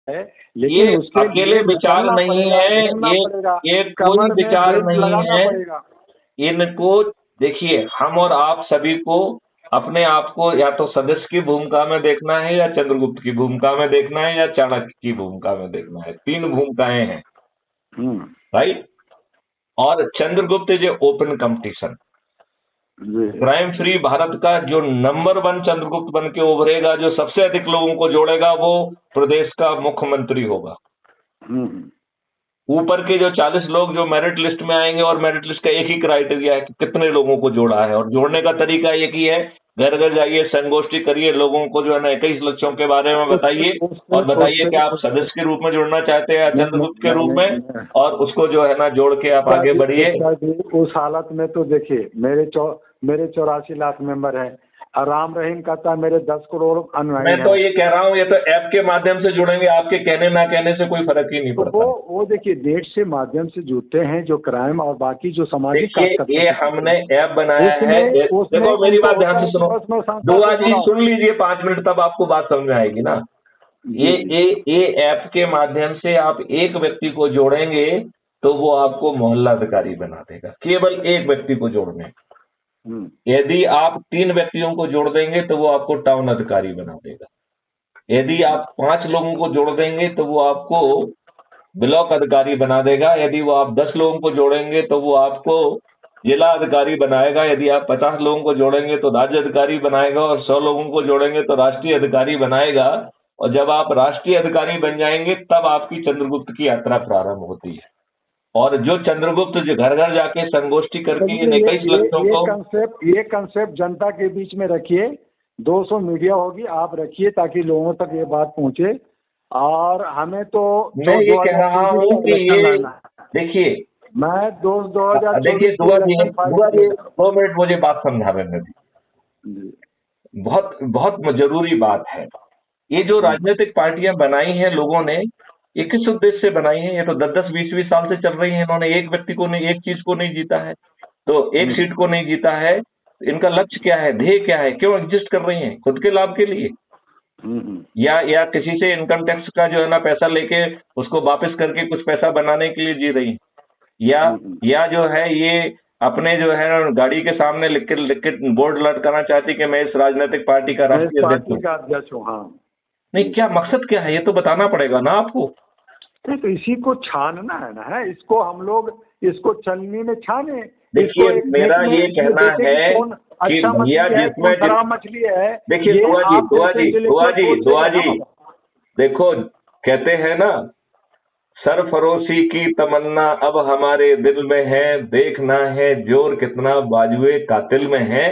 है, ये लेकिन उसके अकेले लिए विचार निकलना नहीं पड़ेगा, है, ढूंढना पड़ेगा, ये कोई कमर में विचार बेल्ट नहीं लगाना है। पड़ेगा। इनको देखिए, हम और आप सभी को अपने आप को या तो सदस्य की भूमिका में देखना है, या चंद्रगुप्त की भूमिका में देखना है, या चाणक्य की भूमिका में देखना है। 3 भूमिकाएं हैं, राइट। और Chandragupta is a open competition. Crime free Bharat का जो नंबर 1 चंद्रगुप्त बन के उभरेगा, जो सबसे अधिक लोगों को जोड़ेगा, वो प्रदेश का मुख्यमंत्री होगा। ऊपर के जो 40 लोग जो मेरिट लिस्ट में आएंगे, और मेरिट लिस्ट का एक ही क्राइटेरिया है कि कितने लोगों को जोड़ा है, और जोड़ने का तरीका एक ही है, घर घर जाइए, संगोष्ठी करिए, लोगों को जो है ना 21 लक्ष्यों के बारे में बताइए, और बताइए कि आप सदस्य के रूप में जुड़ना चाहते हैं या चंद्रगुप्त के रूप में, और उसको जो है ना जोड़ के आप आगे बढ़िए। उस हालत में तो देखिए, मेरे 84 लाख मेंबर हैं, और राम रहीम कहता है मेरे 10 करोड़ अनुयायी मैं तो हैं। ये कह रहा हूँ, ये तो ऐप के माध्यम से जुड़ेंगे, आपके कहने ना कहने से कोई फर्क ही नहीं तो पड़ता। वो देखिए, नेट से माध्यम से जुड़ते हैं जो क्राइम और बाकी जो सामाजिक देखिए, ये हमने ऐप बनाया है। देखो मेरी बात ध्यान से सुनो, दुआ जी सुन लीजिए 5 मिनट, तब आपको बात समझ में आएगी ना। ये ऐप के माध्यम से आप एक व्यक्ति को जोड़ेंगे तो वो आपको मोहल्ला अधिकारी बना देगा, केवल एक व्यक्ति को जोड़ने। यदि आप 3 व्यक्तियों को जोड़ देंगे तो वो आपको टाउन अधिकारी बना देगा। यदि आप 5 लोगों को जोड़ देंगे तो वो आपको ब्लॉक अधिकारी बना देगा। यदि वो आप 10 लोगों को जोड़ेंगे तो वो आपको जिला अधिकारी बनाएगा। यदि आप 50 लोगों को जोड़ेंगे तो राज्य अधिकारी बनाएगा, और 100 लोगों को जोड़ेंगे तो राष्ट्रीय अधिकारी बनाएगा। और जब आप राष्ट्रीय अधिकारी बन जाएंगे तब आपकी चंद्रगुप्त की यात्रा प्रारंभ होती है। और जो चंद्रगुप्त जो घर घर जाके संगोष्ठी करके ये 21 लक्षों को, ये कंसेप्ट जनता के बीच में रखिए। 200 मीडिया होगी, आप रखिए ताकि लोगों तक ये बात पहुंचे। और हमें तो मैं ये कह रहा हूँ कि ये देखिए, मैं 2000 देखिए दुआ जी 2 मिनट मुझे बात समझाने दीजिए। बहुत बहुत जरूरी बात है। ये जो राजनीतिक पार्टियां बनाई हैं लोगों ने, ये किस उद्देश्य से बनाई हैं? ये तो 10-10, 20-20 साल से चल रही हैं। इन्होंने एक व्यक्ति को नहीं, एक चीज को नहीं जीता है, तो एक सीट को नहीं जीता है। इनका लक्ष्य क्या है, ध्येय क्या है, क्यों एग्जिस्ट कर रही हैं? खुद के लाभ के लिए, या किसी से इनकम टैक्स का जो है ना पैसा लेके उसको वापस करके कुछ पैसा बनाने के लिए जी रही, या जो है ये अपने जो है गाड़ी के सामने लिख के बोर्ड लटकाना चाहती कि मैं इस राजनीतिक पार्टी का राष्ट्रीय अध्यक्ष हूँ। हाँ, नहीं, क्या मकसद क्या है, ये तो बताना पड़ेगा ना आपको। तो इसी को छानना है ना, इसको हम लोग इसको चलनी में छाने। देखिए, मेरा ये कहना है कि भैया जिसमें खराब मछली है। देखिए दुआ जी देखो, कहते हैं ना, सरफरोशी की तमन्ना अब हमारे दिल में है, देखना है जोर कितना बाजुए कातिल में है।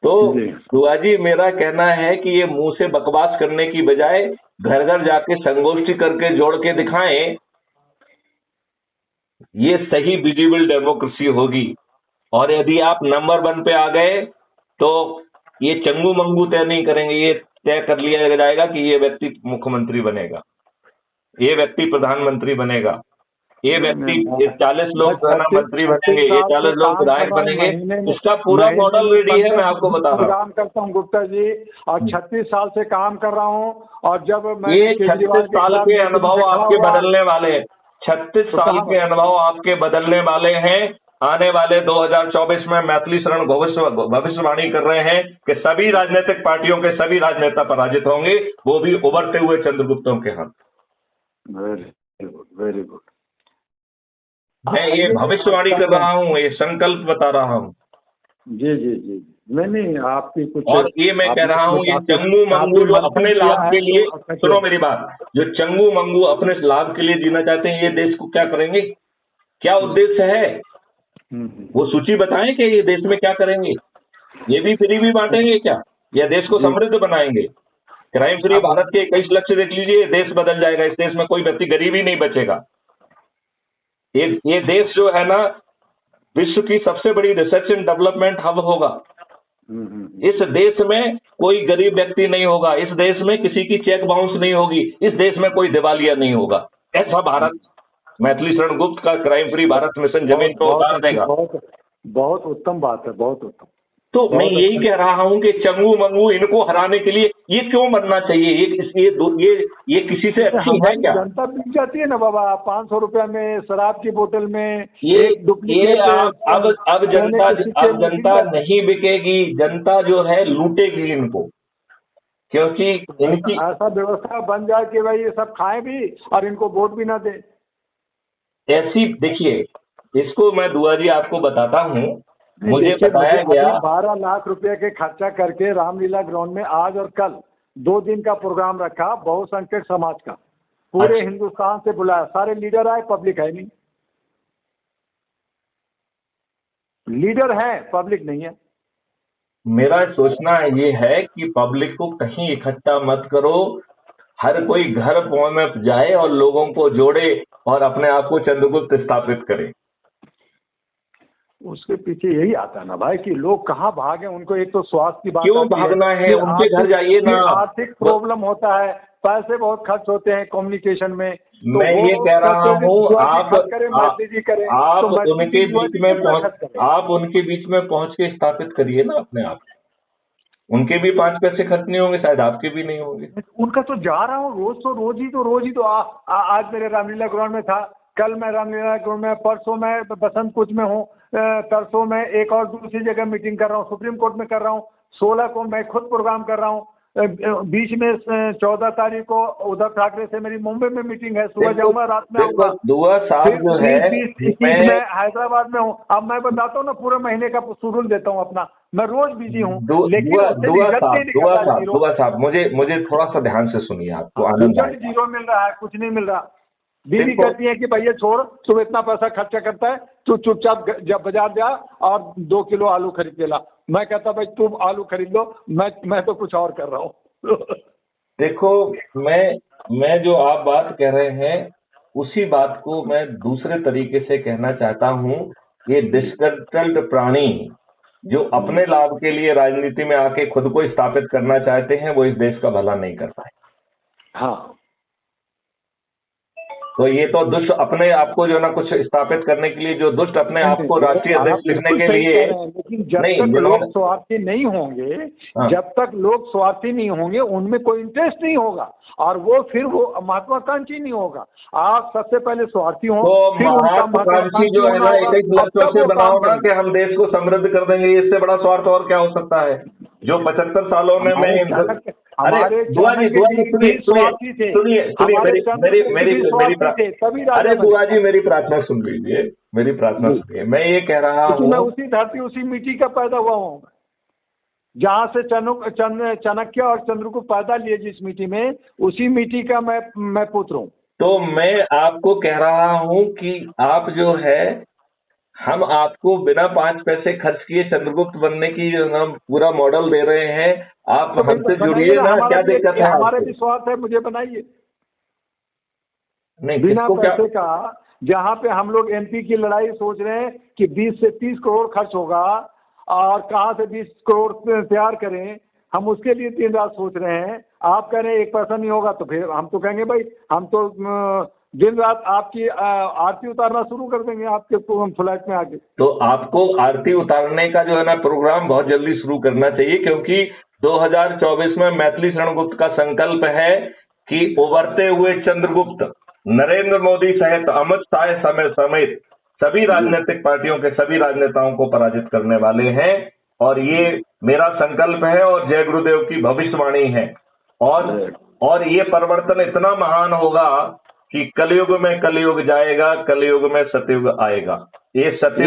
तो दुआ जी, मेरा कहना है कि ये मुंह से बकवास करने की बजाय घर घर जाके संगोष्ठी करके जोड़ के दिखाएं, ये सही विजिबल डेमोक्रेसी होगी। और यदि आप नंबर 1 पे आ गए तो ये चंगू मंगू तय नहीं करेंगे, ये तय कर लिया जाएगा कि ये व्यक्ति मुख्यमंत्री बनेगा, ये व्यक्ति प्रधानमंत्री बनेगा, ये व्यक्ति 40 लोग प्रधानमंत्री बनेंगे, ये 40 लोग विधायक बनेंगे। इसका पूरा मॉडल रेडी है, मैं आपको बता रहा हूँ। काम करता हूँ गुप्ता जी, और 36 साल से काम कर रहा हूँ। और जब मैं ये 36 साल के अनुभव आपके बदलने वाले हैं, 36 साल के अनुभव आपके बदलने वाले हैं। आने वाले 2024 में मैथिली शरण भविष्यवाणी कर रहे हैं कि सभी राजनीतिक पार्टियों के सभी राजनेता पराजित होंगे, वो भी उभरते हुए चंद्रगुप्तों के हाथ। Very good. मैं ये भविष्यवाणी कर रहा हूँ, ये संकल्प बता रहा हूँ। जी, नहीं आपकी कुछ, और ये मैं कह रहा हूँ, ये चंगू मंगू जो अपने लाभ के लिए, सुनो मेरी बात, जो चंगू मंगू अपने लाभ के लिए जीना चाहते हैं, ये देश को क्या करेंगे, क्या उद्देश्य है, वो सूची बताएं कि ये देश में क्या करेंगे। ये भी फ्री भी बांटेंगे क्या, या देश को समृद्ध बनाएंगे? क्राइम फ्री भारत के 21 लक्ष्य देख लीजिए, देश बदल जाएगा। इस देश में कोई व्यक्ति गरीब ही नहीं बचेगा। ये देश जो है ना, विश्व की सबसे बड़ी रिसर्च एंड डेवलपमेंट हब होगा। इस देश में कोई गरीब व्यक्ति नहीं होगा, इस देश में किसी की चेक बाउंस नहीं होगी, इस देश में कोई दिवालिया नहीं होगा। ऐसा भारत मैथिली शरण गुप्त का क्राइम फ्री भारत मिशन जमीन को उतार देगा। बहुत उत्तम बात है, बहुत उत्तम। तो मैं यही कह रहा हूं कि चंगू मंगू इनको हराने के लिए ये क्यों बनना चाहिए? ये किसी से अच्छी है क्या? जनता बिक जाती है ना बाबा, 500 रुपया में शराब की बोतल में ये अब जनता नहीं बिकेगी, जनता जो है लूटेगी इनको, क्योंकि इनकी ऐसा व्यवस्था बन जाए कि भाई ये सब खाएं भी और इनको वोट भी ना दे। ऐसी देखिए, इसको मैं दुआ जी आपको बताता हूँ। मुझे बताया गया 12 लाख रुपए के खर्चा करके रामलीला ग्राउंड में आज और कल 2 दिन का प्रोग्राम रखा, बहुसंख्यक समाज का, पूरे हिंदुस्तान से बुलाया, सारे लीडर आए, पब्लिक है नहीं। लीडर है, पब्लिक नहीं है। मेरा सोचना ये है कि पब्लिक को कहीं इकट्ठा मत करो, हर कोई घर में जाए और लोगों को जोड़े और अपने आप को चंद्रगुप्त स्थापित करे। उसके पीछे यही आता है ना भाई कि लोग कहाँ भागे, उनको एक तो स्वास्थ्य की बात, क्यों भागना है, उनके घर जाइए ना। आर्थिक प्रॉब्लम होता है, पैसे बहुत खर्च होते हैं कम्युनिकेशन में। तो मैं ये कह रहा हूँ आप उनके बीच में पहुंच के स्थापित करिए ना अपने आप। उनके भी 5 पैसे खर्च नहीं होंगे, शायद आपके भी नहीं होंगे। उनका तो जा रहा हूँ रोज ही तो आज मेरे रामलीला ग्राउंड में था, कल मैं रामलीला ग्राउंड में, परसों मैं बसंत कुंज में हूँ, तरसों मैं एक और दूसरी जगह मीटिंग कर रहा हूँ, सुप्रीम कोर्ट में कर रहा हूँ, 16 को मैं खुद प्रोग्राम कर रहा हूँ, बीच में 14 तारीख को उद्धव ठाकरे से मेरी मुंबई में मीटिंग है, सुबह जाऊंगा रात में आऊंगा। दुआ साहब जो है मैं हैदराबाद में हूँ। अब मैं बताता हूँ ना, पूरे महीने का शेड्यूल देता हूँ अपना, मैं रोज बिजी हूँ। लेकिन दुआ साहब मुझे थोड़ा सा ध्यान से सुनिए, आपको आनंद आएगा। जीरो मिल रहा है, कुछ नहीं मिल रहा। बीवी कहती है कि भैया छोड़, तुम इतना पैसा खर्चा करता है, तू चुपचाप जब बाजार जा और 2 किलो आलू खरीद के ला। मैं कहता भाई तुम आलू खरीद लो, मैं तो कुछ और कर रहा हूँ। देखो, मैं जो आप बात कह रहे हैं उसी बात को मैं दूसरे तरीके से कहना चाहता हूँ। ये डिस्कंसल्ट प्राणी जो अपने लाभ के लिए राजनीति में आके खुद को स्थापित करना चाहते हैं, वो इस देश का भला नहीं कर पाए। हाँ, तो ये तो दुष्ट अपने आप को जो ना कुछ स्थापित करने के लिए, जो दुष्ट अपने आप को राष्ट्रीय अध्यक्ष लिखने के लिए, लेकिन जब तक लोग स्वार्थी नहीं होंगे, जब तक लोग स्वार्थी नहीं होंगे, उनमें कोई इंटरेस्ट नहीं होगा और वो फिर वो महत्वाकांक्षी नहीं होगा। आप सबसे पहले स्वार्थी हो, तो महत्वाकांक्षी जो है ना 21 लक्ष्यों से बनाओ ना कि हम देश को समृद्ध कर देंगे, इससे बड़ा स्वार्थ और क्या हो सकता है? जो 75 सालों में मैं अरे दुआ जी सुनिए अरे दुआ जी मेरी प्रार्थना सुन लीजिए, मेरी प्रार्थना सुनिए। मैं ये कह रहा हूँ, मैं उसी धरती उसी मिट्टी का पैदा हुआ हूँ, जहाँ से चाणक्य और चंद्रगुप्त पैदा लिए, जिस मिट्टी में, उसी मिट्टी का मैं पुत्र हूँ। तो मैं आपको कह रहा हूँ कि आप जो है, हम आपको बिना 5 पैसे खर्च किए चंद्रगुप्त बनने की हम पूरा मॉडल दे रहे हैं, आप हमसे जुड़िए ना। क्या दिक्कत है? हमारे विश्वास है, मुझे बनाइए। नहीं, बिना पैसे का, जहाँ पे हम लोग एमपी की लड़ाई सोच रहे हैं कि 20 से 30 करोड़ खर्च होगा और कहाँ से 20 करोड़ तैयार करें, हम उसके लिए दिन रात सोच रहे हैं। आप कह रहे हैं 1 पैसा नहीं होगा, तो फिर हम तो कहेंगे भाई हम तो दिन रात आपकी आरती उतारना शुरू कर देंगे आपके फ्लैट में आके। तो आपको आरती उतारने का जो है ना प्रोग्राम बहुत जल्दी शुरू करना चाहिए, क्योंकि 2024 में मैथिली शरण गुप्त का संकल्प है कि उभरते हुए चंद्रगुप्त नरेंद्र मोदी सहित अमित शाह समेत सभी राजनीतिक पार्टियों के सभी राजनेताओं को पराजित करने वाले हैं। और ये मेरा संकल्प है और जय गुरुदेव की भविष्यवाणी है। और ये परिवर्तन इतना महान होगा कि कलयुग में कलयुग जाएगा, कलयुग में सतयुग आएगा। ये सतयुग